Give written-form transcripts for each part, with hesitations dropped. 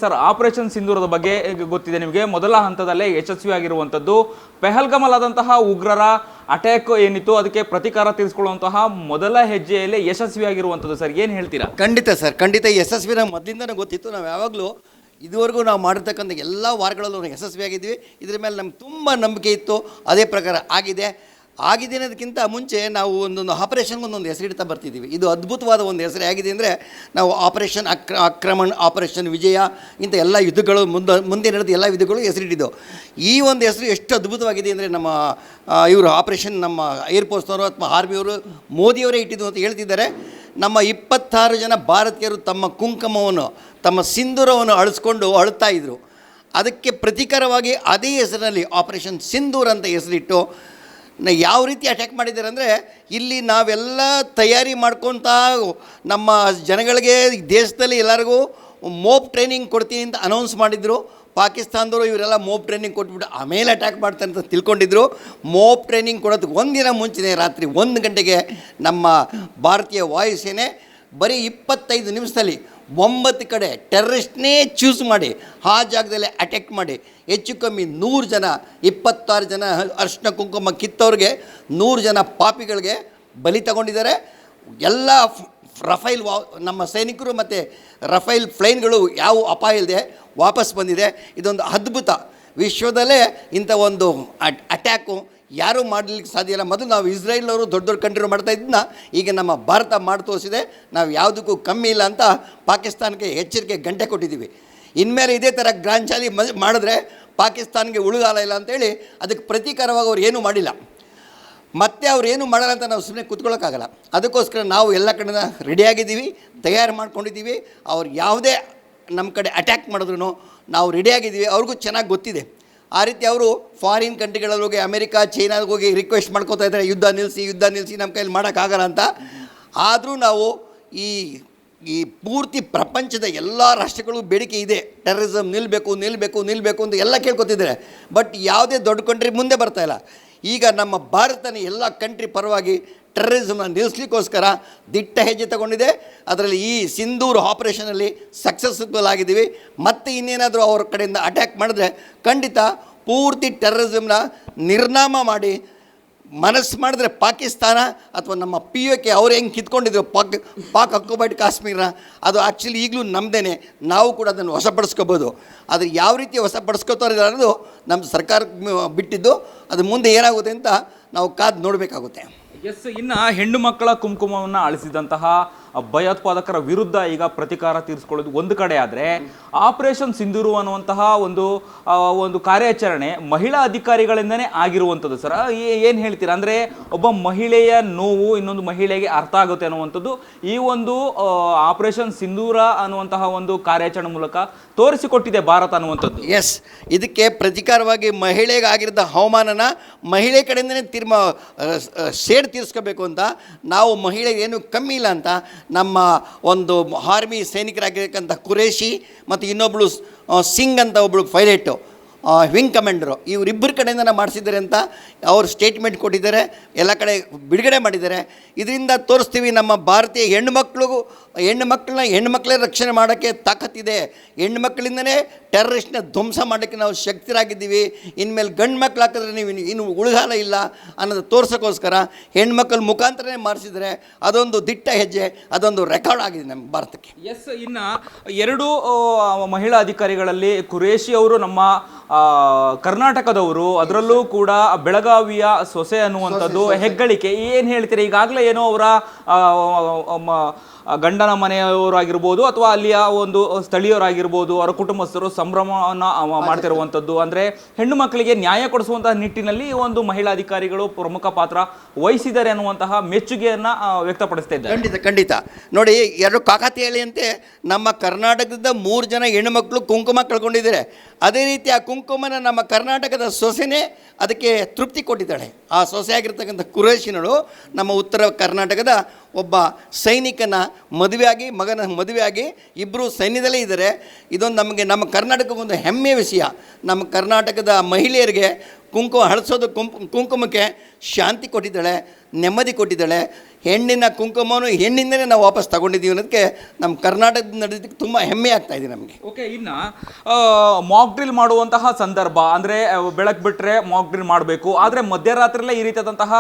Sir, operation ಸಿಂಧೂರದ ಬಗ್ಗೆ ಗೊತ್ತಿದೆ ನಿಮಗೆ. ಮೊದಲ ಹಂತದಲ್ಲೇ ಯಶಸ್ವಿಯಾಗಿರುವಂಥದ್ದು. ಪೆಹಲ್ಗಮಲಾದಂತಹ ಉಗ್ರರ ಅಟ್ಯಾಕ್ ಏನಿತ್ತು ಅದಕ್ಕೆ ಪ್ರತಿಕಾರ ತೀರಿಸಿಕೊಳ್ಳುವಂತಹ ಮೊದಲ ಹೆಜ್ಜೆಯಲ್ಲೇ ಯಶಸ್ವಿಯಾಗಿರುವಂಥದ್ದು. ಸರ್, ಏನು ಹೇಳ್ತೀರಾ? ಖಂಡಿತ ಸರ್, ಖಂಡಿತ ಯಶಸ್ವಿನ ಮೊದಲಿಂದನೇ ಗೊತ್ತಿತ್ತು. ನಾವು ಯಾವಾಗಲೂ ಇದುವರೆಗೂ ನಾವು ಮಾಡಿರ್ತಕ್ಕಂಥ ಎಲ್ಲ ವಾರಗಳಲ್ಲೂ ಯಶಸ್ವಿಯಾಗಿದ್ವಿ. ಇದ್ರ ಮೇಲೆ ನಮ್ಗೆ ತುಂಬ ನಂಬಿಕೆ ಇತ್ತು. ಅದೇ ಪ್ರಕಾರ ಆಗಿದೆ ಅನ್ನೋದಕ್ಕಿಂತ ಮುಂಚೆ ನಾವು ಒಂದೊಂದು ಆಪರೇಷನ್ಗೆ ಒಂದೊಂದು ಹೆಸರಿಡ್ತಾ ಬರ್ತಿದ್ದೀವಿ. ಇದು ಅದ್ಭುತವಾದ ಒಂದು ಹೆಸರು ಆಗಿದೆ ಅಂದರೆ ನಾವು ಆಪರೇಷನ್ ಆಕ್ರಮಣ, ಆಪರೇಷನ್ ವಿಜಯ, ಇಂಥ ಎಲ್ಲ ಯುದ್ಧಗಳು ಮುಂದೆ ನಡೆದ ಎಲ್ಲ ಯುದ್ಧಗಳು ಹೆಸರಿಟ್ಟಿದ್ದು. ಈ ಒಂದು ಹೆಸರು ಎಷ್ಟು ಅದ್ಭುತವಾಗಿದೆ ಅಂದರೆ ನಮ್ಮ ಇವರು ಆಪರೇಷನ್ ನಮ್ಮ ಏರ್ಫೋರ್ಸ್ನವರು ಅಥವಾ ಆರ್ಮಿಯವರು ಮೋದಿಯವರೇ ಇಟ್ಟಿದ್ದು ಅಂತ ಹೇಳ್ತಿದ್ದಾರೆ. ನಮ್ಮ 26 ಜನ ಭಾರತೀಯರು ತಮ್ಮ ಕುಂಕುಮವನ್ನು, ತಮ್ಮ ಸಿಂಧೂರವನ್ನು ಅಳಿಸ್ಕೊಂಡು ಅಳುತ್ತಾ ಇದ್ದರು. ಅದಕ್ಕೆ ಪ್ರತೀಕಾರವಾಗಿ ಅದೇ ಹೆಸರಿನಲ್ಲಿ ಆಪರೇಷನ್ ಸಿಂಧೂರ್ ಅಂತ ಹೆಸರಿಟ್ಟು ಯಾವ ರೀತಿ ಅಟ್ಯಾಕ್ ಮಾಡಿದ್ದಾರೆ ಅಂದರೆ, ಇಲ್ಲಿ ನಾವೆಲ್ಲ ತಯಾರಿ ಮಾಡ್ಕೊತ ನಮ್ಮ ಜನಗಳಿಗೆ, ದೇಶದಲ್ಲಿ ಎಲ್ಲರಿಗೂ ಮೋಪ್ ಟ್ರೈನಿಂಗ್ ಕೊಡ್ತೀನಿ ಅಂತ ಅನೌನ್ಸ್ ಮಾಡಿದರು. ಪಾಕಿಸ್ತಾನದವರು ಇವರೆಲ್ಲ ಮೋಪ್ ಟ್ರೈನಿಂಗ್ ಕೊಟ್ಬಿಟ್ಟು ಆಮೇಲೆ ಅಟ್ಯಾಕ್ ಮಾಡ್ತಾರೆ ಅಂತ ತಿಳ್ಕೊಂಡಿದ್ರು. ಮೋಪ್ ಟ್ರೈನಿಂಗ್ ಕೊಡೋದಕ್ಕೆ ಒಂದಿನ ಮುಂಚೆನೇ ರಾತ್ರಿ 1 ಗಂಟೆಗೆ ನಮ್ಮ ಭಾರತೀಯ ವಾಯುಸೇನೆ ಬರೀ 25 ನಿಮಿಷದಲ್ಲಿ 9 ಕಡೆ ಟೆರರಿಸ್ಟ್ನೇ ಚೂಸ್ ಮಾಡಿ ಆ ಜಾಗದಲ್ಲಿ ಅಟ್ಯಾಕ್ ಮಾಡಿ ಹೆಚ್ಚು ಕಮ್ಮಿ 100 ಜನ, 26 ಜನ ಅರ್ಶಿನ ಕುಂಕುಮ ಕಿತ್ತವ್ರಿಗೆ, 100 ಜನ ಪಾಪಿಗಳಿಗೆ ಬಲಿ ತಗೊಂಡಿದ್ದಾರೆ. ಎಲ್ಲ ರಫೈಲ್ ನಮ್ಮ ಸೈನಿಕರು ಮತ್ತು ರಫೈಲ್ ಫ್ಲೈನ್ಗಳು ಯಾವ ಅಪಾಯ ಇಲ್ಲದೆ ವಾಪಸ್ ಬಂದಿದೆ. ಇದೊಂದು ಅದ್ಭುತ. ವಿಶ್ವದಲ್ಲೇ ಇಂಥ ಒಂದು ಅಟ್ಯಾಕು ಯಾರೂ ಮಾಡಲಿಕ್ಕೆ ಸಾಧ್ಯ ಇಲ್ಲ. ಮೊದಲು ನಾವು ಇಸ್ರೇಲ್ನವರು ದೊಡ್ಡ ದೊಡ್ಡ ಕಂಟ್ರಿ ಮಾಡ್ತಾ ಇದ್ದನ್ನ ಈಗ ನಮ್ಮ ಭಾರತ ಮಾಡಿ ತೋರಿಸಿದೆ. ನಾವು ಯಾವುದಕ್ಕೂ ಕಮ್ಮಿ ಇಲ್ಲ ಅಂತ ಪಾಕಿಸ್ತಾನಕ್ಕೆ ಎಚ್ಚರಿಕೆ ಗಂಟೆ ಕೊಟ್ಟಿದ್ದೀವಿ. ಇನ್ಮೇಲೆ ಇದೇ ಥರ ಗ್ರಾಂಚಾಲಿ ಮಾಡಿದ್ರೆ ಪಾಕಿಸ್ತಾನ್ಗೆ ಉಳುಗಾಲ ಇಲ್ಲ ಅಂತೇಳಿ ಅದಕ್ಕೆ ಪ್ರತೀಕಾರವಾಗಿ ಅವ್ರು ಏನೂ ಮಾಡಿಲ್ಲ. ಮತ್ತೆ ಅವ್ರು ಏನು ಮಾಡಲ್ಲ ಅಂತ ನಾವು ಸುಮ್ಮನೆ ಕೂತ್ಕೊಳ್ಳೋಕ್ಕಾಗಲ್ಲ. ಅದಕ್ಕೋಸ್ಕರ ನಾವು ಎಲ್ಲ ಕಡೆನ ರೆಡಿಯಾಗಿದ್ದೀವಿ, ತಯಾರು ಮಾಡ್ಕೊಂಡಿದ್ದೀವಿ. ಅವ್ರು ಯಾವುದೇ ನಮ್ಮ ಕಡೆ ಅಟ್ಯಾಕ್ ಮಾಡಿದ್ರು ನಾವು ರೆಡಿಯಾಗಿದ್ದೀವಿ. ಅವ್ರಿಗೂ ಚೆನ್ನಾಗಿ ಗೊತ್ತಿದೆ. ಆ ರೀತಿ ಅವರು ಫಾರಿನ್ ಕಂಟ್ರಿಗಳಲ್ಲಿ ಹೋಗಿ, ಅಮೆರಿಕ, ಚೈನಾಗೆ ಹೋಗಿ ರಿಕ್ವೆಸ್ಟ್ ಮಾಡ್ಕೋತಾ ಇದ್ದಾರೆ, ಯುದ್ಧ ನಿಲ್ಲಿಸಿ ನಮ್ಮ ಕೈಯಲ್ಲಿ ಮಾಡೋಕ್ಕಾಗಲ್ಲ ಅಂತ. ಆದರೂ ನಾವು ಈ ಪೂರ್ತಿ ಪ್ರಪಂಚದ ಎಲ್ಲ ರಾಷ್ಟ್ರಗಳು ಬೇಡಿಕೆ ಇದೆ, ಟೆರರಿಸಮ್ ನಿಲ್ಲಬೇಕು ಅಂತ ಎಲ್ಲ ಕೇಳ್ಕೊತಿದ್ದಾರೆ. ಬಟ್ ಯಾವುದೇ ದೊಡ್ಡ ಕಂಟ್ರಿ ಮುಂದೆ ಬರ್ತಾಯಿಲ್ಲ. ಈಗ ನಮ್ಮ ಭಾರತನ ಎಲ್ಲ ಕಂಟ್ರಿ ಪರವಾಗಿ ಟೆರರಿಸಮ್ನ ನಿಲ್ಲಿಸ್ಲಿಕ್ಕೋಸ್ಕರ ದಿಟ್ಟ ಹೆಜ್ಜೆ ತಗೊಂಡಿದೆ. ಅದರಲ್ಲಿ ಈ ಸಿಂಧೂರ್ ಆಪರೇಷನಲ್ಲಿ ಸಕ್ಸಸ್ಫುಲ್ ಆಗಿದ್ದೀವಿ. ಮತ್ತು ಇನ್ನೇನಾದರೂ ಅವ್ರ ಕಡೆಯಿಂದ ಅಟ್ಯಾಕ್ ಮಾಡಿದ್ರೆ ಖಂಡಿತ ಪೂರ್ತಿ ಟೆರರಿಸಮ್ನ ನಿರ್ನಾಮ ಮಾಡಿ, ಮನಸ್ಸು ಮಾಡಿದ್ರೆ ಪಾಕಿಸ್ತಾನ ಅಥವಾ ನಮ್ಮ POK ಅವ್ರು ಹೆಂಗೆ ಕಿತ್ಕೊಂಡಿದ್ರು ಪಾಕ್ ಆಕ್ಯುಪೈಡ್ ಕಾಶ್ಮೀರ, ಅದು ಆ್ಯಕ್ಚುಲಿ ಈಗಲೂ ನಮ್ಮದೇ. ನಾವು ಕೂಡ ಅದನ್ನು ವಶಪಡಿಸ್ಕೋಬೋದು. ಆದರೆ ಯಾವ ರೀತಿ ವಶಪಡಿಸ್ಕೋತಾರೆ ಅನ್ನೋದು ನಮ್ಮ ಸರ್ಕಾರಕ್ಕೆ ಬಿಟ್ಟಿದ್ದು. ಅದು ಮುಂದೆ ಏನಾಗುತ್ತೆ ಅಂತ ನಾವು ಕಾದು ನೋಡಬೇಕಾಗುತ್ತೆ. ಎಸ್, ಇನ್ನು ಹೆಣ್ಣು ಮಕ್ಕಳ ಕುಂಕುಮವನ್ನು ಅಳಿಸಿದಂತಹ ಭಯೋತ್ಪಾದಕರ ವಿರುದ್ಧ ಈಗ ಪ್ರತಿಕಾರ ತೀರಿಸ್ಕೊಳ್ಳೋದು ಒಂದು ಕಡೆ ಆದರೆ, ಆಪರೇಷನ್ ಸಿಂಧೂರು ಅನ್ನುವಂತಹ ಒಂದು ಕಾರ್ಯಾಚರಣೆ ಮಹಿಳಾ ಅಧಿಕಾರಿಗಳಿಂದನೇ ಆಗಿರುವಂಥದ್ದು. ಸರ್, ಏನು ಹೇಳ್ತೀರಾ? ಅಂದರೆ ಒಬ್ಬ ಮಹಿಳೆಯ ನೋವು ಇನ್ನೊಂದು ಮಹಿಳೆಗೆ ಅರ್ಥ ಆಗುತ್ತೆ ಅನ್ನುವಂಥದ್ದು ಈ ಒಂದು ಆಪರೇಷನ್ ಸಿಂಧೂರ ಅನ್ನುವಂತಹ ಒಂದು ಕಾರ್ಯಾಚರಣೆ ಮೂಲಕ ತೋರಿಸಿಕೊಟ್ಟಿದೆ ಭಾರತ ಅನ್ನುವಂಥದ್ದು. ಎಸ್, ಇದಕ್ಕೆ ಪ್ರತಿಕಾರವಾಗಿ ಮಹಿಳೆಗೆ ಆಗಿದ್ದ ಅವಮಾನನ ಮಹಿಳೆ ಕಡೆಯಿಂದನೇ ಸೇಡ್ ತೀರಿಸ್ಕೋಬೇಕು ಅಂತ ನಾವು ಮಹಿಳೆಗೆ ಏನು ಕಮ್ಮಿ ಇಲ್ಲ ಅಂತ ನಮ್ಮ ಒಂದು ಆರ್ಮಿ ಸೈನಿಕರಾಗಿರ್ತಕ್ಕಂಥ ಕುರೇಶಿ ಮತ್ತು ಇನ್ನೊಬ್ಬಳು ಸಿಂಗ್ ಅಂತ ಒಬ್ಬಳು ಪೈಲಟು ವಿಂಗ್ ಕಮಾಂಡರು, ಇವರಿಬ್ಬರ ಕಡೆಯಿಂದ ಮಾಡಿಸಿದ್ದಾರೆ ಅಂತ ಅವರು ಸ್ಟೇಟ್ಮೆಂಟ್ ಕೊಟ್ಟಿದ್ದಾರೆ. ಎಲ್ಲ ಕಡೆ ಬಿಡುಗಡೆ ಮಾಡಿದ್ದಾರೆ. ಇದರಿಂದ ತೋರಿಸ್ತೀವಿ ನಮ್ಮ ಭಾರತೀಯ ಹೆಣ್ಣುಮಕ್ಕಳೇ ರಕ್ಷಣೆ ಮಾಡೋಕ್ಕೆ ತಾಕತ್ತಿದೆ. ಹೆಣ್ಣುಮಕ್ಕಳಿಂದನೇ ಟೆರರಿಸ್ಟ್ನ ಧ್ವಂಸ ಮಾಡೋಕ್ಕೆ ನಾವು ಶಕ್ತರಾಗಿದ್ದೀವಿ. ಇನ್ಮೇಲೆ ಗಂಡು ಮಕ್ಕಳು ಹಾಕಿದ್ರೆ ನೀವು ಇನ್ನು ಉಳಿಗಾಲ ಇಲ್ಲ ಅನ್ನೋದು ತೋರ್ಸೋಕ್ಕೋಸ್ಕರ ಹೆಣ್ಮಕ್ಳ ಮುಖಾಂತರನೇ ಮಾಡಿಸಿದರೆ ಅದೊಂದು ದಿಟ್ಟ ಹೆಜ್ಜೆ, ಅದೊಂದು ರೆಕಾರ್ಡ್ ಆಗಿದೆ ನಮ್ಮ ಭಾರತಕ್ಕೆ. ಎಸ್, ಇನ್ನು 2 ಮಹಿಳಾ ಅಧಿಕಾರಿಗಳಲ್ಲಿ ಕುರೇಶಿ ಅವರು ನಮ್ಮ ಕರ್ನಾಟಕದವರು, ಅದರಲ್ಲೂ ಕೂಡ ಬೆಳಗಾವಿಯ ಸೊಸೆ ಅನ್ನುವಂಥದ್ದು ಹೆಗ್ಗಳಿಕೆ. ಏನು ಹೇಳ್ತೀರಿ? ಈಗಾಗಲೇ ಏನೋ ಅವರ ಗಂಡನ ಮನೆಯವರಾಗಿರ್ಬೋದು ಅಥವಾ ಅಲ್ಲಿಯ ಒಂದು ಸ್ಥಳೀಯರಾಗಿರ್ಬೋದು, ಅವರ ಕುಟುಂಬಸ್ಥರು ಸಂಭ್ರಮವನ್ನು ಮಾಡ್ತಿರುವಂಥದ್ದು. ಅಂದರೆ ಹೆಣ್ಣು ಮಕ್ಕಳಿಗೆ ನ್ಯಾಯ ಕೊಡಿಸುವಂತಹ ನಿಟ್ಟಿನಲ್ಲಿ ಒಂದು ಮಹಿಳಾ ಅಧಿಕಾರಿಗಳು ಪ್ರಮುಖ ಪಾತ್ರ ವಹಿಸಿದ್ದಾರೆ ಅನ್ನುವಂತಹ ಮೆಚ್ಚುಗೆಯನ್ನು ವ್ಯಕ್ತಪಡಿಸ್ತಾ ಇದ್ದಾರೆ. ಖಂಡಿತ ನೋಡಿ, 2 ಕಾಕತಾಳೀಯಂತೆ ನಮ್ಮ ಕರ್ನಾಟಕದ 3 ಜನ ಹೆಣ್ಣುಮಕ್ಕಳು ಕುಂಕುಮ ಕಳ್ಕೊಂಡಿದ್ದಾರೆ. ಅದೇ ರೀತಿ ಆ ಕುಂಕುಮನ ನಮ್ಮ ಕರ್ನಾಟಕದ ಸೊಸೆನೇ ಅದಕ್ಕೆ ತೃಪ್ತಿ ಕೊಟ್ಟಿದ್ದಾಳೆ. ಆ ಸೊಸೆಯಾಗಿರ್ತಕ್ಕಂಥ ಕುರೇಶಿನಳು ನಮ್ಮ ಉತ್ತರ ಕರ್ನಾಟಕದ ಒಬ್ಬ ಸೈನಿಕನ ಮಗನ ಮದುವೆಯಾಗಿ ಇಬ್ಬರು ಸೈನ್ಯದಲ್ಲೇ ಇದ್ದಾರೆ. ಇದೊಂದು ನಮ್ಮ ಕರ್ನಾಟಕಕ್ಕೊಂದು ಹೆಮ್ಮೆಯ ವಿಷಯ. ನಮ್ಮ ಕರ್ನಾಟಕದ ಮಹಿಳೆಯರಿಗೆ ಕುಂಕುಮ ಹಳಸೋದು ಕುಂಕುಮಕ್ಕೆ ಶಾಂತಿ ಕೊಟ್ಟಿದ್ದಾಳೆ, ನೆಮ್ಮದಿ ಕೊಟ್ಟಿದ್ದಾಳೆ. ಹೆಣ್ಣಿನ ಕುಂಕುಮವನ್ನು ಹೆಣ್ಣಿಂದಲೇ ನಾವು ವಾಪಸ್ ತಗೊಂಡಿದ್ದೀವಿ ಅನ್ನೋದಕ್ಕೆ ನಮ್ಮ ಕರ್ನಾಟಕದ ನಡೆದಕ್ಕೆ ತುಂಬ ಹೆಮ್ಮೆ ಆಗ್ತಾ ಇದೆ ನಮಗೆ. ಓಕೆ, ಇನ್ನು ಮಾಕ್ ಡ್ರಿಲ್ ಮಾಡುವಂತಹ ಸಂದರ್ಭ ಅಂದರೆ ಬೆಳಕು ಬಿಟ್ಟರೆ ಮಾಕ್ ಡ್ರಿಲ್ ಮಾಡಬೇಕು, ಆದರೆ ಮಧ್ಯರಾತ್ರಿಯಲ್ಲೇ ಈ ರೀತಿಯಾದಂತಹ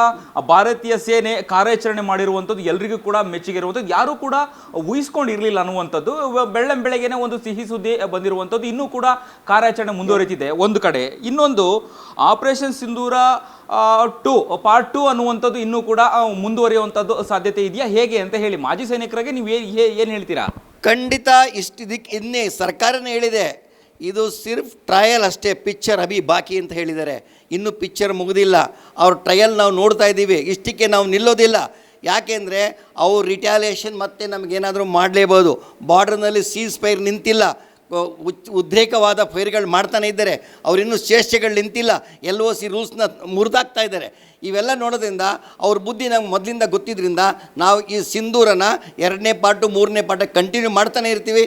ಭಾರತೀಯ ಸೇನೆ ಕಾರ್ಯಾಚರಣೆ ಮಾಡಿರುವಂಥದ್ದು ಎಲ್ರಿಗೂ ಕೂಡ ಮೆಚ್ಚುಗೆ ಇರುವಂಥದ್ದು, ಯಾರೂ ಕೂಡ ಊಹಿಸ್ಕೊಂಡಿರಲಿಲ್ಲ ಅನ್ನುವಂಥದ್ದು. ಬೆಳಗ್ಗೆನೆ ಒಂದು ಸಿಹಿ ಸುದ್ದಿ ಬಂದಿರುವಂಥದ್ದು. ಇನ್ನೂ ಕೂಡ ಕಾರ್ಯಾಚರಣೆ ಮುಂದುವರಿತಿದೆ ಒಂದು ಕಡೆ. ಇನ್ನೊಂದು ಆಪರೇಷನ್ ಸಿಂಧೂರ ಪಾರ್ಟ್ 2 ಅನ್ನುವಂಥದ್ದು ಇನ್ನೂ ಕೂಡ ಮುಂದುವರಿಯುವಂಥದ್ದು ಸಾಧ್ಯತೆ ಇದೆಯಾ, ಹೇಗೆ ಅಂತ ಹೇಳಿ ಮಾಜಿ ಸೈನಿಕರಿಗೆ ನೀವು ಏನು ಹೇಳ್ತೀರಾ? ಖಂಡಿತ ಇದಕ್ಕೆ ಇನ್ನೇ ಸರ್ಕಾರನೇ ಹೇಳಿದೆ, ಇದು ಸಿರ್ಫ್ ಟ್ರಯಲ್ ಅಷ್ಟೇ, ಪಿಕ್ಚರ್ ಅಭಿ ಬಾಕಿ ಅಂತ ಹೇಳಿದ್ದಾರೆ. ಇನ್ನೂ ಪಿಕ್ಚರ್ ಮುಗಿದಿಲ್ಲ, ಅವ್ರ ಟ್ರಯಲ್ ನಾವು ನೋಡ್ತಾ ಇದ್ದೀವಿ. ಇಷ್ಟಕ್ಕೆ ನಾವು ನಿಲ್ಲೋದಿಲ್ಲ. ಯಾಕೆಂದರೆ ಅವ್ರು ರಿಟ್ಯಾಲಿಯೇಷನ್ ಮತ್ತೆ ನಮಗೇನಾದರೂ ಮಾಡಲೇಬೋದು. ಬಾರ್ಡರ್ನಲ್ಲಿ ಸೀಸ್ ಫೈರ್ ನಿಂತಿಲ್ಲ, ಉದ್ರೇಕವಾದ ಫೈರ್ಗಳು ಮಾಡ್ತಾನೆ ಇದ್ದಾರೆ. ಅವರಿನ್ನೂ ಚೇಷ್ಟೆಗಳು ನಿಂತಿಲ್ಲ, LOC ರೂಲ್ಸ್ನ ಮುರಿದಾಕ್ತಾ ಇದ್ದಾರೆ. ಇವೆಲ್ಲ ನೋಡೋದ್ರಿಂದ ಅವ್ರ ಬುದ್ಧಿ ನಮ್ಗೆ ಮೊದಲಿಂದ ಗೊತ್ತಿದ್ದರಿಂದ ನಾವು ಈ ಸಿಂಧೂರನ 2ನೇ ಪಾರ್ಟು 3ನೇ ಪಾರ್ಟ್ ಕಂಟಿನ್ಯೂ ಮಾಡ್ತಾನೆ ಇರ್ತೀವಿ.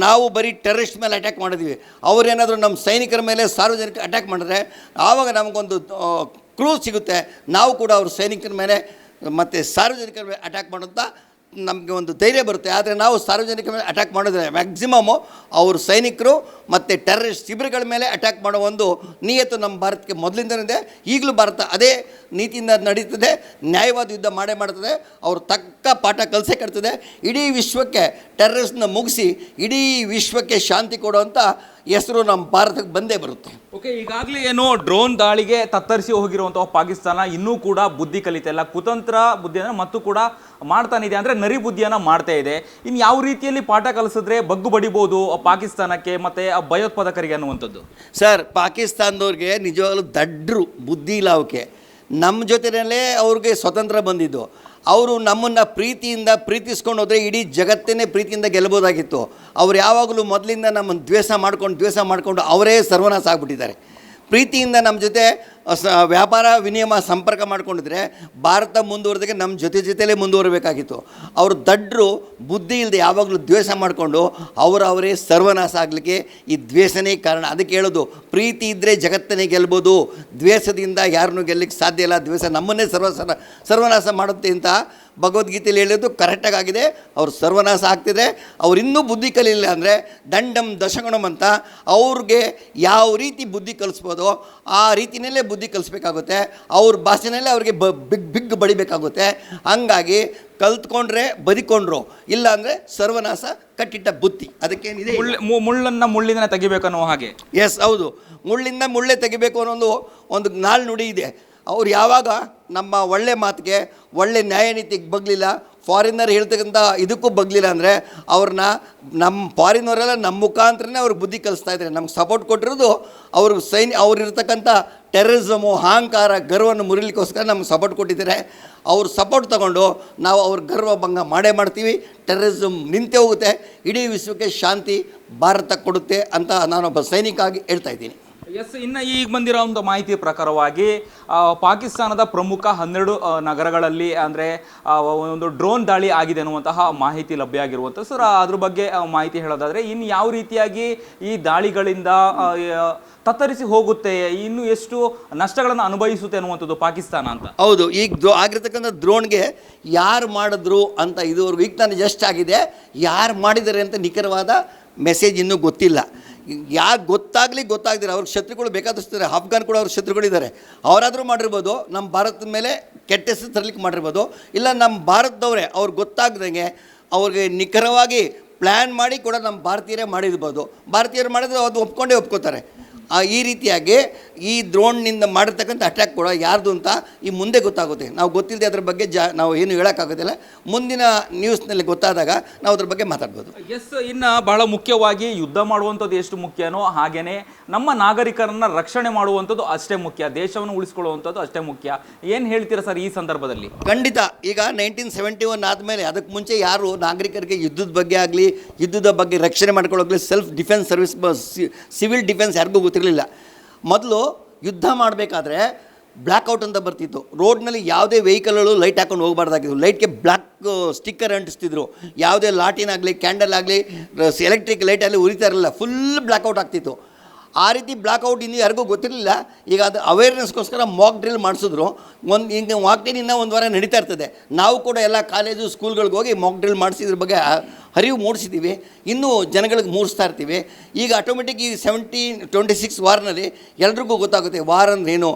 ನಾವು ಬರೀ ಟೆರರಿಸ್ಟ್ ಮೇಲೆ ಅಟ್ಯಾಕ್ ಮಾಡಿದ್ವಿ, ಅವರೇನಾದರೂ ನಮ್ಮ ಸೈನಿಕರ ಮೇಲೆ ಸಾರ್ವಜನಿಕ ಅಟ್ಯಾಕ್ ಮಾಡಿದ್ರೆ ಆವಾಗ ನಮಗೊಂದು ಕ್ಲೂ ಸಿಗುತ್ತೆ. ನಾವು ಕೂಡ ಅವ್ರ ಸೈನಿಕರ ಮೇಲೆ ಮತ್ತು ಸಾರ್ವಜನಿಕರ ಮೇಲೆ ಅಟ್ಯಾಕ್ ಮಾಡೋಂಥ ನಮಗೆ ಒಂದು ಧೈರ್ಯ ಬರುತ್ತೆ. ಆದರೆ ನಾವು ಸಾರ್ವಜನಿಕ ಮೇಲೆ ಅಟ್ಯಾಕ್ ಮಾಡಿದ್ರೆ ಮ್ಯಾಕ್ಸಿಮಮ್ಮು ಅವ್ರ ಸೈನಿಕರು ಮತ್ತು ಟೆರರಿಸ್ಟ್ ಶಿಬಿರಗಳ ಮೇಲೆ ಅಟ್ಯಾಕ್ ಮಾಡೋ ಒಂದು ನಿಯತ್ತು ನಮ್ಮ ಭಾರತಕ್ಕೆ ಮೊದಲಿಂದಲೂ ಇದೆ. ಈಗಲೂ ಭಾರತ ಅದೇ ನೀತಿಯಿಂದ ನಡೀತದೆ. ನ್ಯಾಯವಾದ ಯುದ್ಧ ಮಾಡೇ ಮಾಡ್ತದೆ. ಅವರು ತಕ್ಕ ಪಾಠ ಕಲಿಸೇ ಕಟ್ತದೆ. ಇಡೀ ವಿಶ್ವಕ್ಕೆ ಟೆರರಿಸ್ಟ್ನ ಮುಗಿಸಿ ಇಡೀ ವಿಶ್ವಕ್ಕೆ ಶಾಂತಿ ಕೊಡುವಂಥ ಹೆಸರು ನಮ್ಮ ಭಾರತಕ್ಕೆ ಬಂದೇ ಬರುತ್ತೆ. ಓಕೆ, ಈಗಾಗಲೇ ಏನೋ ಡ್ರೋನ್ ದಾಳಿಗೆ ತತ್ತರಿಸಿ ಹೋಗಿರುವಂತಹ ಪಾಕಿಸ್ತಾನ ಇನ್ನೂ ಕೂಡ ಬುದ್ಧಿ ಕಲಿತಾ ಇಲ್ಲ, ಕುತಂತ್ರ ಬುದ್ಧಿಯನ್ನು ಮತ್ತು ಕೂಡ ಮಾಡ್ತಾನೆ ಇದೆ, ಅಂದರೆ ನರಿ ಬುದ್ಧಿಯನ್ನು ಮಾಡ್ತಾ ಇದೆ. ಇನ್ನು ಯಾವ ರೀತಿಯಲ್ಲಿ ಪಾಠ ಕಲಿಸಿದ್ರೆ ಬಗ್ಗು ಬಡಿಬೋದು ಪಾಕಿಸ್ತಾನಕ್ಕೆ ಮತ್ತು ಆ ಭಯೋತ್ಪಾದಕರಿಗೆ ಅನ್ನುವಂಥದ್ದು? ಸರ್, ಪಾಕಿಸ್ತಾನದವ್ರಿಗೆ ನಿಜವಾಗ್ಲೂ ದಡ್ರು, ಬುದ್ಧಿ ಇಲ್ಲ ಅವಕ್ಕೆ. ನಮ್ಮ ಜೊತೆಯಲ್ಲೇ ಅವ್ರಿಗೆ ಸ್ವತಂತ್ರ ಬಂದಿದ್ದು. ಅವರು ನಮ್ಮನ್ನು ಪ್ರೀತಿಯಿಂದ ಪ್ರೀತಿಸ್ಕೊಂಡು ಹೋದರೆ ಇಡೀ ಜಗತ್ತನ್ನೇ ಪ್ರೀತಿಯಿಂದ ಗೆಲ್ಲಬೋದಾಗಿತ್ತು. ಅವ್ರು ಯಾವಾಗಲೂ ಮೊದಲಿಂದ ನಮ್ಮನ್ನು ದ್ವೇಷ ಮಾಡಿಕೊಂಡು ಅವರೇ ಸರ್ವನಾಶ ಆಗಿಬಿಟ್ಟಿದ್ದಾರೆ. ಪ್ರೀತಿಯಿಂದ ನಮ್ಮ ಜೊತೆ ವ್ಯಾಪಾರ ವಿನಿಮಯ ಸಂಪರ್ಕ ಮಾಡ್ಕೊಂಡಿದ್ರೆ ಭಾರತ ಮುಂದುವರೆದಾಗೆ ನಮ್ಮ ಜೊತೆಲೇ ಮುಂದುವರಬೇಕಾಗಿತ್ತು. ಅವರು ದಡ್ರು, ಬುದ್ಧಿ ಇಲ್ಲದೆ ಯಾವಾಗಲೂ ದ್ವೇಷ ಮಾಡಿಕೊಂಡು ಅವರೇ ಸರ್ವನಾಶ ಆಗಲಿಕ್ಕೆ ಈ ದ್ವೇಷನೇ ಕಾರಣ. ಅದಕ್ಕೆ ಹೇಳೋದು, ಪ್ರೀತಿ ಇದ್ದರೆ ಜಗತ್ತನ್ನೇ ಗೆಲ್ಬೋದು, ದ್ವೇಷದಿಂದ ಯಾರನ್ನೂ ಗೆಲ್ಲಕ್ಕೆ ಸಾಧ್ಯ ಇಲ್ಲ. ದ್ವೇಷ ನಮ್ಮನ್ನೇ ಸರ್ವನಾಶ ಮಾಡುತ್ತೆ ಅಂತ ಭಗವದ್ಗೀತೆಯಲ್ಲಿ ಹೇಳೋದು ಕರೆಕ್ಟಾಗಿ ಆಗಿದೆ. ಅವರು ಸರ್ವನಾಶ ಆಗ್ತಿದೆ. ಅವ್ರು ಇನ್ನೂ ಬುದ್ಧಿ ಕಲಿಯಿಲ್ಲ ಅಂದರೆ ದಂಡಂ ದಶಗುಣಂ ಅಂತ ಅವ್ರಿಗೆ ಯಾವ ರೀತಿ ಬುದ್ಧಿ ಕಲಿಸ್ಬೋದೋ ಆ ರೀತಿಯಲ್ಲೇ ಬುದ್ಧಿ ಕಲಿಸ್ಬೇಕಾಗುತ್ತೆ. ಅವ್ರ ಭಾಷೆನಲ್ಲೇ ಅವ್ರಿಗೆ ಬಿಗ್ ಬಡಿಬೇಕಾಗುತ್ತೆ. ಹಂಗಾಗಿ ಕಲ್ತ್ಕೊಂಡ್ರೆ ಬದಿಕೊಂಡ್ರು, ಇಲ್ಲ ಅಂದರೆ ಸರ್ವನಾಶ ಕಟ್ಟಿಟ್ಟ ಬುದ್ಧಿ. ಅದಕ್ಕೇನಿದೆ, ಮುಳ್ಳನ್ನು ಮುಳ್ಳಿಂದ ತೆಗಿಬೇಕನ್ನೋ ಹಾಗೆ. ಎಸ್, ಹೌದು, ಮುಳ್ಳಿಂದ ಮುಳ್ಳೆ ತೆಗಿಬೇಕು ಅನ್ನೋ ಒಂದು ನಾಳು ನುಡಿ ಇದೆ. ಅವ್ರು ಯಾವಾಗ ನಮ್ಮ ಒಳ್ಳೆ ಮಾತಿಗೆ, ಒಳ್ಳೆ ನ್ಯಾಯ ನೀತಿಗೆ ಬಗ್ಲಿಲ್ಲ, ಫಾರಿನರ್ ಹೇಳ್ತಕ್ಕಂಥ ಇದಕ್ಕೂ ಬಗ್ಲಿಲ್ಲ ಅಂದರೆ ಅವ್ರನ್ನ ನಮ್ಮ ಫಾರಿನವರೆಲ್ಲ ನಮ್ಮ ಮುಖಾಂತರನೇ ಅವ್ರಿಗೆ ಬುದ್ಧಿ ಕಲಿಸ್ತಾ ಇದ್ದಾರೆ. ನಮ್ಗೆ ಸಪೋರ್ಟ್ ಕೊಟ್ಟಿರೋದು ಅವ್ರಿರ್ತಕ್ಕಂಥ ಟೆರರಿಸಮು, ಅಹಂಕಾರ, ಗರ್ವವನ್ನು ಮುರಿಲಿಕ್ಕೋಸ್ಕರ ನಮ್ಗೆ ಸಪೋರ್ಟ್ ಕೊಟ್ಟಿದ್ದಾರೆ. ಅವ್ರ ಸಪೋರ್ಟ್ ತಗೊಂಡು ನಾವು ಅವ್ರ ಗರ್ವ ಭಂಗ ಮಾಡೇ ಮಾಡ್ತೀವಿ. ಟೆರರಿಸಮ್ ನಿಂತೇ ಹೋಗುತ್ತೆ. ಇಡೀ ವಿಶ್ವಕ್ಕೆ ಶಾಂತಿ ಭಾರತ ಕೊಡುತ್ತೆ ಅಂತ ನಾನೊಬ್ಬ ಸೈನಿಕ ಆಗಿ ಹೇಳ್ತಾ ಇದ್ದೀನಿ. ಎಸ್, ಇನ್ನು ಈಗ ಬಂದಿರೋ ಒಂದು ಮಾಹಿತಿ ಪ್ರಕಾರವಾಗಿ ಪಾಕಿಸ್ತಾನದ ಪ್ರಮುಖ 12 ನಗರಗಳಲ್ಲಿ ಅಂದರೆ ಒಂದು ಡ್ರೋನ್ ದಾಳಿ ಆಗಿದೆ ಅನ್ನುವಂತಹ ಮಾಹಿತಿ ಲಭ್ಯ ಆಗಿರುವಂಥ. ಸರ್, ಅದ್ರ ಬಗ್ಗೆ ಮಾಹಿತಿ ಹೇಳೋದಾದರೆ ಇನ್ನು ಯಾವ ರೀತಿಯಾಗಿ ಈ ದಾಳಿಗಳಿಂದ ತತ್ತರಿಸಿ ಹೋಗುತ್ತೆ, ಇನ್ನು ಎಷ್ಟು ನಷ್ಟಗಳನ್ನು ಅನುಭವಿಸುತ್ತೆ ಅನ್ನುವಂಥದ್ದು ಪಾಕಿಸ್ತಾನ ಅಂತ? ಹೌದು, ಈಗ ಆಗಿರ್ತಕ್ಕಂಥ ಡ್ರೋನ್ಗೆ ಯಾರು ಮಾಡಿದ್ರು ಅಂತ ಇದುವರೆಗೂ ಈಗ ತಾನು ಜಸ್ಟ್ ಆಗಿದೆ. ಯಾರು ಮಾಡಿದ್ದಾರೆ ಅಂತ ನಿಖರವಾದ ಮೆಸೇಜ್ ಇನ್ನೂ ಗೊತ್ತಿಲ್ಲ. ಯಾಕೆ ಗೊತ್ತಾಗ್ದಿರ ಅವ್ರಿಗೆ ಶತ್ರುಗಳು ಬೇಕಾದಷ್ಟಿದ್ದಾರೆ. ಅಫ್ಘಾನ್ ಕೂಡ ಅವ್ರ ಶತ್ರುಗಳಿದ್ದಾರೆ. ಅವರಾದರೂ ಮಾಡಿರ್ಬೋದು, ನಮ್ಮ ಭಾರತದ ಮೇಲೆ ಕೆಟ್ಟ ಹೆಸರು ತರಲಿಕ್ಕೆ ಮಾಡಿರ್ಬೋದು. ಇಲ್ಲ ನಮ್ಮ ಭಾರತದವರೇ ಅವ್ರಿಗೆ ಗೊತ್ತಾಗ್ದಂಗೆ ಅವ್ರಿಗೆ ನಿಖರವಾಗಿ ಪ್ಲ್ಯಾನ್ ಮಾಡಿ ಕೂಡ ನಮ್ಮ ಭಾರತೀಯರೇ ಮಾಡಿರ್ಬೋದು. ಭಾರತೀಯರು ಮಾಡಿದ್ರೆ ಅದು ಒಪ್ಕೋತಾರೆ. ಈ ರೀತಿಯಾಗಿ ಈ ಡ್ರೋನ್ನಿಂದ ಮಾಡಿರ್ತಕ್ಕಂಥ ಅಟ್ಯಾಕ್ ಕೂಡ ಯಾರ್ದು ಅಂತ ಈ ಮುಂದೆ ಗೊತ್ತಾಗುತ್ತೆ. ನಾವು ಗೊತ್ತಿಲ್ಲದೆ ಅದ್ರ ಬಗ್ಗೆ ನಾವು ಏನು ಹೇಳೋಕ್ಕಾಗೋದಿಲ್ಲ. ಮುಂದಿನ ನ್ಯೂಸ್ನಲ್ಲಿ ಗೊತ್ತಾದಾಗ ನಾವು ಅದ್ರ ಬಗ್ಗೆ ಮಾತಾಡ್ಬೋದು. ಎಸ್, ಇನ್ನು ಬಹಳ ಮುಖ್ಯವಾಗಿ ಯುದ್ಧ ಮಾಡುವಂಥದ್ದು ಎಷ್ಟು ಮುಖ್ಯನೋ ಹಾಗೆಯೇ ನಮ್ಮ ನಾಗರಿಕರನ್ನು ರಕ್ಷಣೆ ಮಾಡುವಂಥದ್ದು ಅಷ್ಟೇ ಮುಖ್ಯ, ದೇಶವನ್ನು ಉಳಿಸ್ಕೊಳ್ಳುವಂಥದ್ದು ಅಷ್ಟೇ ಮುಖ್ಯ. ಏನು ಹೇಳ್ತೀರಾ ಸರ್ ಈ ಸಂದರ್ಭದಲ್ಲಿ? ಖಂಡಿತ. ಈಗ 1971 ಆದಮೇಲೆ ಅದಕ್ಕೆ ಮುಂಚೆ ಯಾರು ನಾಗರಿಕರಿಗೆ ಯುದ್ಧದ ಬಗ್ಗೆ ಆಗಲಿ, ಯುದ್ಧದ ಬಗ್ಗೆ ರಕ್ಷಣೆ ಮಾಡ್ಕೊಳ್ಳೋಗ್ಲಿ, self defence service, civil defence ಯಾರಿಗೂ ಗೊತ್ತಿರಲಿಲ್ಲ. ಮೊದಲು ಯುದ್ಧ ಮಾಡಬೇಕಾದ್ರೆ ಬ್ಲ್ಯಾಕ್ಔಟ್ ಅಂತ ಬರ್ತಿತ್ತು. ರೋಡ್ನಲ್ಲಿ ಯಾವುದೇ ವೆಹಿಕಲ್ಗಳು ಲೈಟ್ ಹಾಕೊಂಡು ಹೋಗಬಾರ್ದಾಗಿತ್ತು. ಲೈಟ್ಗೆ ಬ್ಲ್ಯಾಕ್ ಸ್ಟಿಕ್ಕರ್ ಅಂಟಿಸ್ತಿದ್ರು. ಯಾವುದೇ ಲಾಟಿನ್ ಆಗಲಿ, ಕ್ಯಾಂಡಲ್ ಆಗಲಿ, ಎಲೆಕ್ಟ್ರಿಕ್ ಲೈಟಲ್ಲಿ ಉರಿತಾ ಇರಲಿಲ್ಲ. ಫುಲ್ ಬ್ಲ್ಯಾಕ್ಔಟ್ ಆಗ್ತಿತ್ತು. ಆ ರೀತಿ ಬ್ಲಾಕ್ಔಟ್ ಇನ್ನೂ ಯಾರಿಗೂ ಗೊತ್ತಿರಲಿಲ್ಲ. ಈಗ ಅದು ಅವೇರ್ನೆಸ್ಗೋಸ್ಕರ ಮಾಕ್ ಡ್ರಿಲ್ ಮಾಡಿಸಿದ್ರು. ಈಗ ಮಾಕ್ ಡ್ರಿಲ್ ಇನ್ನೂ ಒಂದು ವಾರ ನಡೀತಾ ಇರ್ತದೆ. ನಾವು ಕೂಡ ಎಲ್ಲ ಕಾಲೇಜು ಸ್ಕೂಲ್ಗಳಿಗೆ ಹೋಗಿ ಮಾಕ್ ಡ್ರಿಲ್ ಮಾಡಿಸಿದ್ರ ಬಗ್ಗೆ ಅರಿವು ಮೂಡಿಸಿದ್ದೀವಿ. ಇನ್ನೂ ಜನಗಳಿಗೆ ಮೂಡಿಸ್ತಾ ಇರ್ತೀವಿ. ಈಗ ಆಟೋಮೆಟಿಕ್ ಈ 26 ವಾರ್ನಲ್ಲಿ ಎಲ್ರಿಗೂ ಗೊತ್ತಾಗುತ್ತೆ ವಾರ್ ಅಂದ್ರೇನು,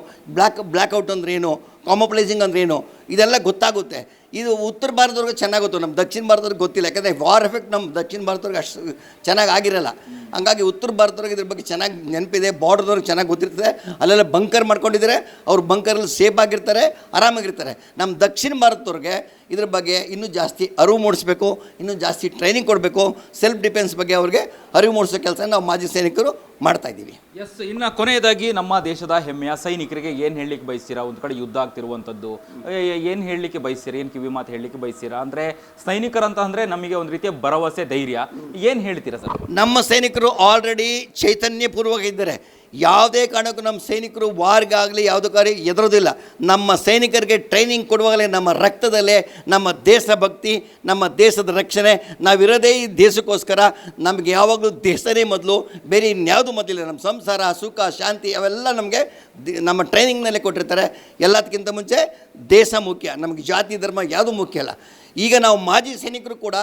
ಬ್ಲ್ಯಾಕ್ಔಟ್ ಅಂದ್ರೇನು, ಕಾಮೋಪ್ಲೈಸಿಂಗ್ ಅಂದ್ರೇನು, ಇದೆಲ್ಲ ಗೊತ್ತಾಗುತ್ತೆ. ಇದು ಉತ್ತರ ಭಾರತದವ್ರಿಗೆ ಚೆನ್ನಾಗಿ ಗೊತ್ತು, ನಮ್ಮ ದಕ್ಷಿಣ ಭಾರತದವ್ರಿಗೆ ಗೊತ್ತಿಲ್ಲ. ಯಾಕಂದರೆ ವಾರ್ ಎಫೆಕ್ಟ್ ನಮ್ಮ ದಕ್ಷಿಣ ಭಾರತದವ್ರಿಗೆ ಅಷ್ಟು ಚೆನ್ನಾಗಿ ಆಗಿರಲ್ಲ. ಹಂಗಾಗಿ ಉತ್ತರ ಭಾರತದವ್ರಿಗೆ ಇದ್ರ ಬಗ್ಗೆ ಚೆನ್ನಾಗಿ ನೆನಪಿದೆ. ಬಾರ್ಡರ್ದವ್ರಿಗೆ ಚೆನ್ನಾಗಿ ಗೊತ್ತಿರ್ತದೆ. ಅಲ್ಲೆಲ್ಲ ಬಂಕರ್ ಮಾಡ್ಕೊಂಡಿದ್ದಾರೆ, ಅವ್ರು ಬಂಕರಲ್ಲಿ ಸೇಫ್ ಆಗಿರ್ತಾರೆ, ಆರಾಮಾಗಿರ್ತಾರೆ. ನಮ್ಮ ದಕ್ಷಿಣ ಭಾರತದವ್ರಿಗೆ ಇದ್ರ ಬಗ್ಗೆ ಇನ್ನೂ ಜಾಸ್ತಿ ಅರಿವು ಮೂಡಿಸ್ಬೇಕು, ಇನ್ನೂ ಜಾಸ್ತಿ ಟ್ರೈನಿಂಗ್ ಕೊಡಬೇಕು. ಸೆಲ್ಫ್ ಡಿಫೆನ್ಸ್ ಬಗ್ಗೆ ಅವ್ರಿಗೆ ಅರಿವು ಮೂಡಿಸೋ ಕೆಲಸ ನಾವು ಮಾಜಿ ಸೈನಿಕರು ಮಾಡ್ತಾ ಇದ್ದೀವಿ. ಎಸ್, ಇನ್ನು ಕೊನೆಯದಾಗಿ ನಮ್ಮ ದೇಶದ ಹೆಮ್ಮೆಯ ಸೈನಿಕರಿಗೆ ಏನು ಹೇಳಲಿಕ್ಕೆ ಬಯಸ್ತೀರಾ? ಒಂದು ಕಡೆ ಯುದ್ಧ ಆಗ್ತಿರುವಂಥದ್ದು, ಏನು ಹೇಳಲಿಕ್ಕೆ ಬಯಸ್ತೀರಾ? ಏನು ಕಿವಿ ಮಾತು ಹೇಳಲಿಕ್ಕೆ ಬಯಸ್ತೀರಾ? ಅಂದರೆ ಸೈನಿಕರಂತ ಅಂದರೆ ನಮಗೆ ಒಂದು ರೀತಿಯ ಭರವಸೆ, ಧೈರ್ಯ, ಏನು ಹೇಳ್ತೀರಾ ಸರ್? ನಮ್ಮ ಸೈನಿಕರು ಆಲ್ರೆಡಿ ಚೈತನ್ಯಪೂರ್ವಕ ಇದ್ದಾರೆ. ಯಾವುದೇ ಕಾರಣಕ್ಕೂ ನಮ್ಮ ಸೈನಿಕರು ವಾರ್ಗಾಗಲಿ ಯಾವುದಕ್ಕಾಗಲಿ ಎದುರೋದಿಲ್ಲ. ನಮ್ಮ ಸೈನಿಕರಿಗೆ ಟ್ರೈನಿಂಗ್ ಕೊಡುವಾಗಲೇ ನಮ್ಮ ರಕ್ತದಲ್ಲೇ ನಮ್ಮ ದೇಶಭಕ್ತಿ, ನಮ್ಮ ದೇಶದ ರಕ್ಷಣೆ. ನಾವಿರೋದೇ ಈ ದೇಶಕ್ಕೋಸ್ಕರ. ನಮಗೆ ಯಾವಾಗಲೂ ದೇಶನೇ ಮೊದಲು, ಬೇರೆ ಇನ್ಯಾವುದು ಮೊದಲಿಲ್ಲ. ನಮ್ಮ ಸಂಸಾರ, ಸುಖ, ಶಾಂತಿ ಅವೆಲ್ಲ ನಮಗೆ ನಮ್ಮ ಟ್ರೈನಿಂಗ್ನಲ್ಲೇ ಕೊಟ್ಟಿರ್ತಾರೆ. ಎಲ್ಲದಕ್ಕಿಂತ ಮುಂಚೆ ದೇಶ ಮುಖ್ಯ, ನಮಗೆ ಜಾತಿ ಧರ್ಮ ಯಾವುದು ಮುಖ್ಯ ಅಲ್ಲ. ಈಗ ನಾವು ಮಾಜಿ ಸೈನಿಕರು ಕೂಡ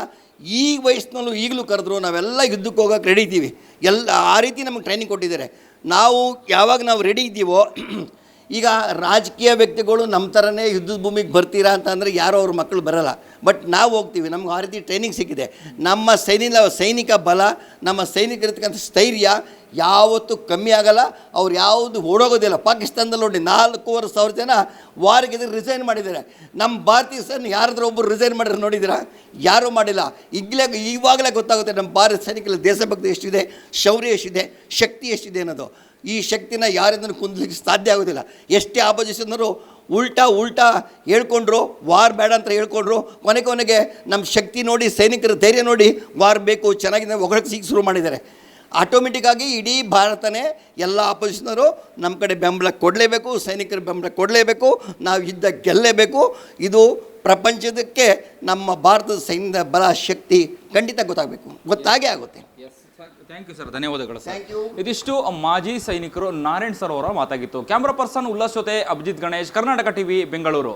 ಈ ವಯಸ್ಸಿನಲ್ಲೂ ಈಗಲೂ ಕರೆದ್ರು ನಾವೆಲ್ಲ ಯುದ್ಧಕ್ಕೆ ಹೋಗೋಕೆ ರೆಡಿ ಇದ್ದೀವಿ. ಎಲ್ಲ ಆ ರೀತಿ ನಮಗೆ ಟ್ರೈನಿಂಗ್ ಕೊಟ್ಟಿದ್ದಾರೆ. ಯಾವಾಗ ನಾವು ರೆಡಿ ಇದ್ದೀವೋ, ಈಗ ರಾಜಕೀಯ ವ್ಯಕ್ತಿಗಳು ನಮ್ಮ ಥರನೇ ಯುದ್ಧದ ಭೂಮಿಗೆ ಬರ್ತೀರಾ ಅಂತಂದರೆ ಯಾರೋ ಅವ್ರ ಮಕ್ಕಳು ಬರೋಲ್ಲ. ಬಟ್ ನಾವು ಹೋಗ್ತೀವಿ, ನಮ್ಗೆ ಆ ರೀತಿ ಟ್ರೈನಿಂಗ್ ಸಿಕ್ಕಿದೆ. ನಮ್ಮ ಸೈನಿಕ ಬಲ, ನಮ್ಮ ಸೈನಿಕರಿರ್ತಕ್ಕಂಥ ಸ್ಥೈರ್ಯ ಯಾವತ್ತೂ ಕಮ್ಮಿ ಆಗಲ್ಲ. ಅವ್ರು ಯಾವುದು ಓಡೋಗೋದಿಲ್ಲ. ಪಾಕಿಸ್ತಾನದಲ್ಲಿ ನೋಡಿ 4,500 ಜನ ವಾರಿಗೆ ರಿಸೈನ್ ಮಾಡಿದ್ದಾರೆ. ನಮ್ಮ ಭಾರತೀಯ ಸೈನ್ಯ ಯಾರಾದ್ರೂ ಒಬ್ಬರು ರಿಸೈನ್ ಮಾಡಿದ್ರೆ ನೋಡಿದ್ದೀರಾ? ಯಾರೂ ಮಾಡಿಲ್ಲ. ಇವಾಗಲೇ ಗೊತ್ತಾಗುತ್ತೆ ನಮ್ಮ ಭಾರತ ಸೈನಿಕರಲ್ಲಿ ದೇಶಭಕ್ತಿ ಎಷ್ಟಿದೆ, ಶೌರ್ಯ ಎಷ್ಟಿದೆ, ಶಕ್ತಿ ಎಷ್ಟಿದೆ ಅನ್ನೋದು. ಈ ಶಕ್ತಿನ ಯಾರಿಂದಲೂ ಕುಂದಲಿಕ್ಕೆ ಸಾಧ್ಯ ಆಗೋದಿಲ್ಲ. ಎಷ್ಟೇ ಆಪೋಸಿಷನ್ನರು ಉಲ್ಟಾ ಹೇಳ್ಕೊಂಡ್ರು, ವಾರ್ ಬೇಡ ಅಂತ ಹೇಳ್ಕೊಂಡ್ರು, ಕೊನೆಗೆ ನಮ್ಮ ಶಕ್ತಿ ನೋಡಿ, ಸೈನಿಕರ ಧೈರ್ಯ ನೋಡಿ ವಾರ್ ಬೇಕು, ಚೆನ್ನಾಗಿದೆ ಹೊಗಳಕ್ಕೆ ಶುರು ಮಾಡಿದ್ದಾರೆ. ಆಟೋಮೆಟಿಕ್ಕಾಗಿ ಇಡೀ ಭಾರತನೇ ಎಲ್ಲ ಆಪೋಸಿಷನರು ನಮ್ಮ ಕಡೆ ಬೆಂಬಲ ಕೊಡಲೇಬೇಕು, ಸೈನಿಕರ ಬೆಂಬಲ ಕೊಡಲೇಬೇಕು, ನಾವು ಯುದ್ಧ ಗೆಲ್ಲಲೇಬೇಕು. ಇದು ಪ್ರಪಂಚದಕ್ಕೆ ನಮ್ಮ ಭಾರತದ ಸೈನ್ಯದ ಬಲ, ಶಕ್ತಿ ಖಂಡಿತ ಗೊತ್ತಾಗೇ ಆಗುತ್ತೆ. ಥ್ಯಾಂಕ್ ಯು ಸರ್, ಧನ್ಯವಾದಗಳು ಸರ್. ಇದಿಷ್ಟು ಮಾಜಿ ಸೈನಿಕರು ನಾರಾಯಣ್ ಸರ್ ಅವರ ಮಾತಾಗಿತ್ತು. ಕ್ಯಾಮ್ರಾ ಪರ್ಸನ್ ಉಲ್ಲಾಸ್ ಜೊತೆ ಅಭಿಜಿತ್ ಗಣೇಶ್, ಕರ್ನಾಟಕ ಟಿವಿ, ಬೆಂಗಳೂರು.